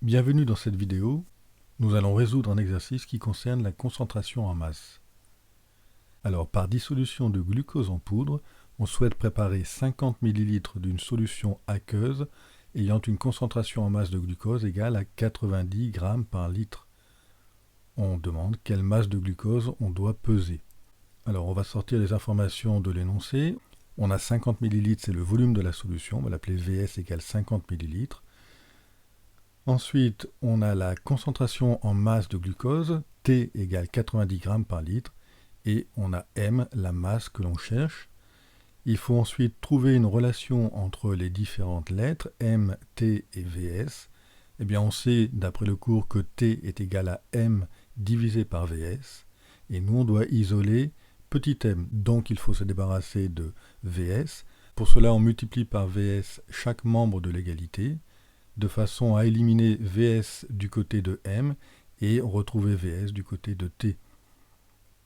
Bienvenue dans cette vidéo. Nous allons résoudre un exercice qui concerne la concentration en masse. Alors, par dissolution de glucose en poudre, on souhaite préparer 50 ml d'une solution aqueuse ayant une concentration en masse de glucose égale à 90 g par litre. On demande quelle masse de glucose on doit peser. Alors, on va sortir les informations de l'énoncé. On a 50 ml, c'est le volume de la solution, on va l'appeler VS égale 50 ml. Ensuite, on a la concentration en masse de glucose, T égale 90 g par litre, et on a M, la masse que l'on cherche. Il faut ensuite trouver une relation entre les différentes lettres, M, T et VS. Eh bien, on sait, d'après le cours, que T est égal à M divisé par VS, et nous, on doit isoler petit m, donc il faut se débarrasser de VS. Pour cela, on multiplie par VS chaque membre de l'égalité, de façon à éliminer VS du côté de M et retrouver VS du côté de T.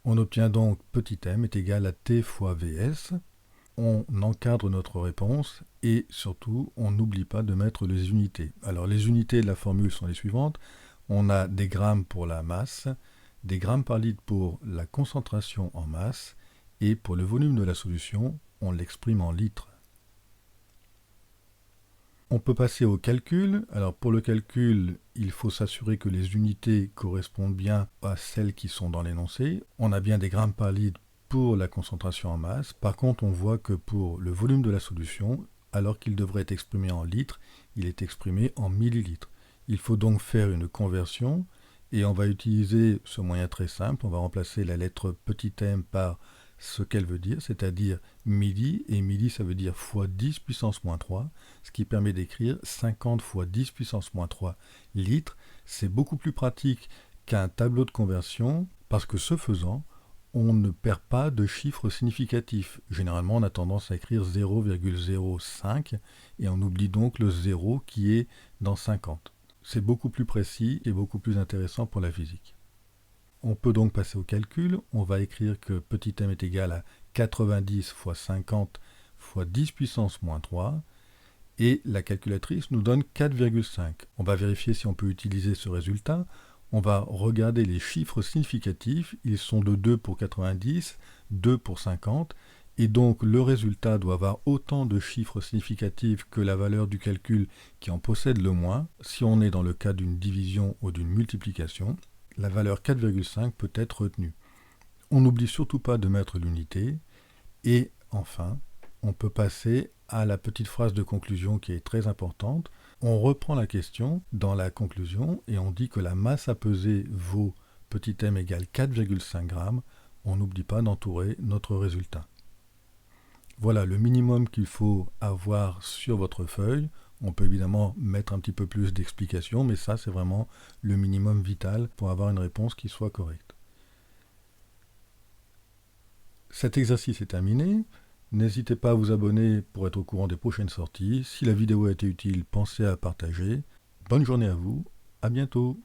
On obtient donc petit m est égal à T fois VS. On encadre notre réponse et surtout, on n'oublie pas de mettre les unités. Alors les unités de la formule sont les suivantes. On a des grammes pour la masse, des grammes par litre pour la concentration en masse, et pour le volume de la solution, on l'exprime en litres. On peut passer au calcul. Alors pour le calcul, il faut s'assurer que les unités correspondent bien à celles qui sont dans l'énoncé. On a bien des grammes par litre pour la concentration en masse. Par contre, on voit que pour le volume de la solution, alors qu'il devrait être exprimé en litres, il est exprimé en millilitres. Il faut donc faire une conversion et on va utiliser ce moyen très simple. On va remplacer la lettre petit m par ce qu'elle veut dire, c'est-à-dire milli, et milli ça veut dire fois 10 puissance moins 3, ce qui permet d'écrire 50 fois 10 puissance moins 3 litres. C'est beaucoup plus pratique qu'un tableau de conversion, parce que ce faisant, on ne perd pas de chiffres significatifs. Généralement, on a tendance à écrire 0,05, et on oublie donc le 0 qui est dans 50. C'est beaucoup plus précis et beaucoup plus intéressant pour la physique. On peut donc passer au calcul. On va écrire que petit m est égal à 90 fois 50 fois 10 puissance moins 3. Et la calculatrice nous donne 4,5. On va vérifier si on peut utiliser ce résultat. On va regarder les chiffres significatifs. Ils sont de 2 pour 90, 2 pour 50. Et donc le résultat doit avoir autant de chiffres significatifs que la valeur du calcul qui en possède le moins. Si on est dans le cas d'une division ou d'une multiplication, la valeur 4,5 peut être retenue. On n'oublie surtout pas de mettre l'unité. Et enfin, on peut passer à la petite phrase de conclusion qui est très importante. On reprend la question dans la conclusion et on dit que la masse à peser vaut petit m égale 4,5 g. On n'oublie pas d'entourer notre résultat. Voilà le minimum qu'il faut avoir sur votre feuille. On peut évidemment mettre un petit peu plus d'explications, mais ça c'est vraiment le minimum vital pour avoir une réponse qui soit correcte. Cet exercice est terminé. N'hésitez pas à vous abonner pour être au courant des prochaines sorties. Si la vidéo a été utile, pensez à partager. Bonne journée à vous, à bientôt.